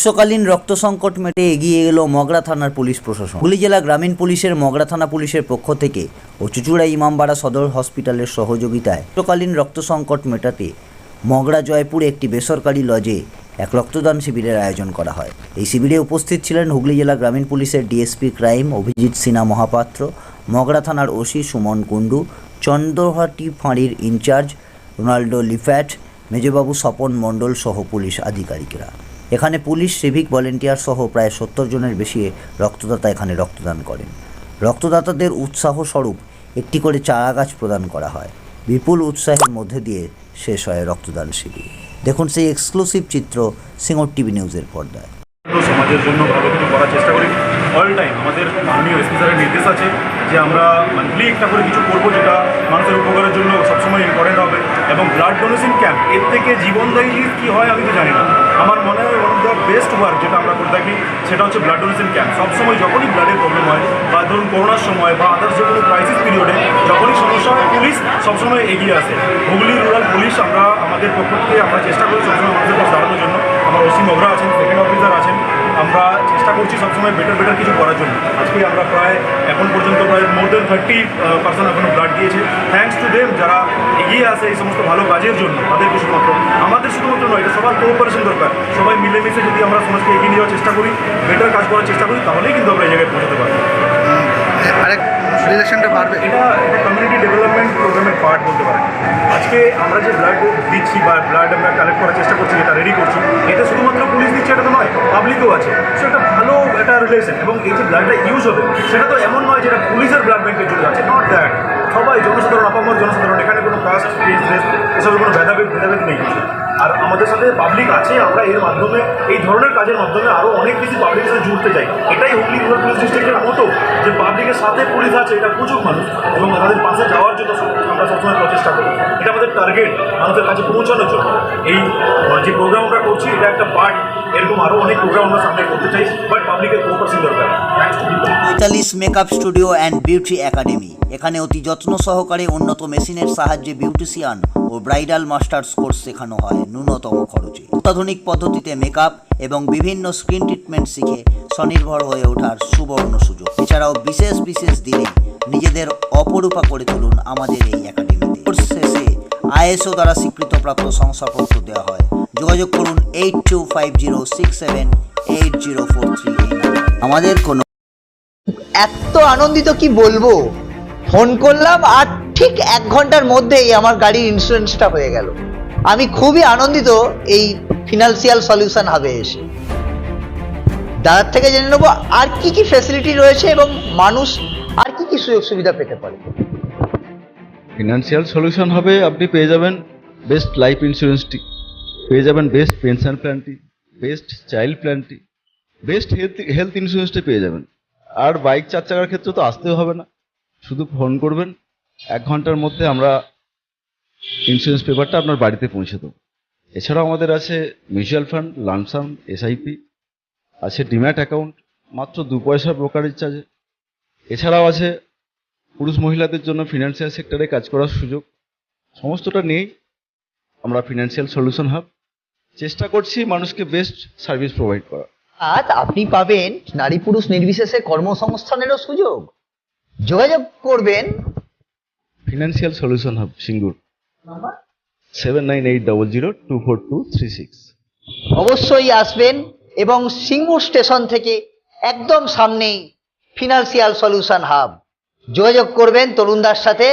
গ্রীষ্মকালীন রক্ত সংকট মেটে এগিয়ে এলো মগরা থানার পুলিশ প্রশাসন। হুগলি জেলা গ্রামীণ পুলিশের মগরা থানা পুলিশের পক্ষ থেকে ও চুঁচুড়া ইমামবাড়া সদর হসপিটালের সহযোগিতায় গ্রীষ্মকালীন রক্ত সংকট মেটাতে মগরা জয়পুরে একটি বেসরকারি লজে এক রক্তদান শিবিরের আয়োজন করা হয়। এই শিবিরে উপস্থিত ছিলেন হুগলি জেলা গ্রামীণ পুলিশের ডিএসপি ক্রাইম অভিজিৎ সিনহা মহাপাত্র, মগরা থানার ওসি সুমন কুণ্ডু, চন্দ্রহাটি ফাঁড়ির ইনচার্জ রোনাল্ডো লিফ্যাট, মেজবাবু স্বপন মণ্ডল সহ পুলিশ আধিকারিকরা। এখানে পুলিশ, সিভিক ভলেন্টিয়ার সহ প্রায় 70 জনের বেশি রক্তদাতা এখানে রক্তদান করেন। রক্তদাতাদের উৎসাহ স্বরূপ একটি করে চারা গাছ প্রদান করা হয়। বিপুল উৎসাহের মধ্যে দিয়ে শেষ হয় রক্তদান শিবির। দেখুন সেই এক্সক্লুসিভ চিত্র সিঙ্গুর টিভি নিউজের পর্দায়। সমাজের জন্য ভালো কিছু করার চেষ্টা করি অল টাইম। আমাদের মাননীয় এসপি স্যারের নির্দেশ আছে যে আমরা মান্থলি একটা করে কিছু করবো যেটা মানুষের উপকারের জন্য সবসময় ইম্পর্টেন্ট হবে। এবং ব্লাড ডোনেশন ক্যাম্প, এর থেকে জীবনদায়ী জিনিস কী হয় আমি তো জানি না। আমার মনে হয় one of the best work যেটা আমরা করে থাকি সেটা হচ্ছে ব্লাড ডোনেশন ক্যাম্প। সবসময় যখনই ব্লাডের প্রবলেম হয় বা ধরুন করোনার সময় বা আদার্স যে কোনো ক্রাইসিস পিরিয়ডে যখনই সমস্যা হয় পুলিশ সবসময় এগিয়ে আসে। হুগলি রুরাল পুলিশ আমরা আমাদের পক্ষ থেকে আমরা চেষ্টা করি সবসময় আমাদের পাশে দাঁড়ানোর জন্য। আমার ওসি মগরা আছেন, সেকেন্ড অফিসার আছেন, আমরা চেষ্টা করছি সবসময় বেটার কিছু করার জন্য। আজকে আমরা প্রায় এখন পর্যন্ত প্রায় মোর দেন 30% এখনও ব্লাড দিয়েছে। থ্যাঙ্কস টু দেম যারা এগিয়ে আসে এই সমস্ত ভালো কাজের জন্য। তাদেরকে শুধুমাত্র আমাদের শুধুমাত্র নয়, এটা সবার কোঅপারেশন দরকার। সবাই মিলেমিশে যদি আমরা সমাজকে এগিয়ে নেওয়ার চেষ্টা করি, বেটার কাজ করার চেষ্টা করি, তাহলেই কিন্তু আমরা এই জায়গায় পৌঁছাতে পারবো। আরেক রিলেশনটা বাড়বে। এটা কমিউনিটি ডেভেলপমেন্ট প্রোগ্রামের পার্ট বলতে পারেন। আজকে আমরা যে ব্লাড দিচ্ছি বা ব্লাড আমরা কালেক্ট করার চেষ্টা করছি, এটা রেডি করছি, এটা শুধুমাত্র পুলিশ দিচ্ছে এটা তো নয়, পাবলিকও আছে। সো এটা ভালো একটা রিলেশন। এবং এই যে ব্লাডটা ইউজ হবে সেটা তো এমন নয় যেটা পুলিশের ব্লাড ব্যাংকের জন্য আছে, নট দ্যাট। সবাই জনসাধারণ, আপামর জনসাধারণ, এখানে কোনো কাস্ট এসবের কোনো ভেদাভেদ নেই কিছু। আর আমাদের সাথে পাবলিক আছে, আমরা এর মাধ্যমে এই ধরনের কাজের মাধ্যমে আরও অনেক বেশি পাবলিকের সাথে জুড়তে চাই। এটাই হুগলি রুরাল পুলিশ ডিস্ট্রিক্টের মতো, যে পাবলিকের সাথে পুলিশ আছে, এটা বুঝুক মানুষ এবং তাদের পাশে যাওয়ার জন্য আমরা সবসময় প্রচেষ্টা করি। এটা আমাদের টার্গেট, মানুষের কাছে পৌঁছানোর জন্য। এই যে প্রোগ্রাম আমরা করছি এটা একটা পার্ট। এরকম আরও অনেক প্রোগ্রাম আমরা সামনে করতে চাই, বাট পাবলিকের কোঅপারেশন দরকার। Thanks to people. 45 makeup studio and beauty academy. এখানে অতি যত্ন সহকারে উন্নত মেশিনের সাহায্যে বিউটিশিয়ান ও ব্রাইডাল মাস্টার্স কোর্স শেখানো হয় ন্যূনতম খরচে। অত্যাধুনিক পদ্ধতিতে মেকআপ এবং বিভিন্ন স্কিন ট্রিটমেন্ট শিখে স্বনির্ভর হয়ে ওঠার সুবর্ণ সুযোগ। এছাড়াও বিশেষ দিনে নিজেদের অপরূপা করে তুলুন আমাদের এই একাডেমিতে। কোর্স শেষে ISO দ্বারা স্বীকৃতপ্রাপ্ত শংসাপত্র দেওয়া হয়। যোগাযোগ করুন 8250678043 আমাদের কোনো। এত আনন্দিত কি বলবো, ফোন করলাম আর ঠিক 1 ঘন্টার মধ্যেই আমার গাড়ির ইন্স্যুরেন্সটা হয়ে গেল। আমি খুবই আনন্দিত এই ফিনান্সিয়াল সলিউশন হাবে এসে। দাদার থেকে জেনে নেবো আর কি কি ফ্যাসিলিটি রয়েছে এবং মানুষ আর কি কি সুযোগ সুবিধা পেতে পারে। ফিনান্সিয়াল সলিউশন হবে, আপনি পেয়ে যাবেন বেস্ট লাইফ ইন্স্যুরেন্সটি, পেয়ে যাবেন বেস্ট পেনশন প্ল্যানটি, বেস্ট চাইল্ড প্ল্যানটি, বেস্ট হেলথ ইন্স্যুরেন্সটি পেয়ে যাবেন। আর বাইক 4 চাকার ক্ষেত্রে তো আসতেও হবে না, শুধু ফোন করবেন, 1 ঘন্টার মধ্যে আমরা ইন্স্যুরেন্স পেপারটা আপনার বাড়িতে পৌঁছে দেবো। এছাড়াও আমাদের আছে মিউচুয়াল ফান্ড, লামসাম, SIP, আছে ডিম্যাট অ্যাকাউন্ট মাত্র 2 পয়সা ব্রোকারেজ চার্জে। এছাড়াও আছে পুরুষ মহিলাদের জন্য ফিনান্সিয়াল সেক্টরে কাজ করার সুযোগ। সমস্তটা নিয়েই আমরা ফিনান্সিয়াল সলিউশন হাব চেষ্টা করছি মানুষকে বেস্ট সার্ভিস প্রোভাইড করা। আজ আপনি পাবেন নারী পুরুষ নির্বিশেষে কর্মসংস্থানেরও সুযোগ। যোগাযোগ করবেন ফিনান্সিয়াল সলিউশন হাব সিঙ্গুর 7980024236। অবশ্যই আসবেন এবং সিঙ্গুর স্টেশন থেকে একদম সামনেই ফিনান্সিয়াল সলিউশন হাব। যোগাযোগ করবেন তরুণদার সাথে।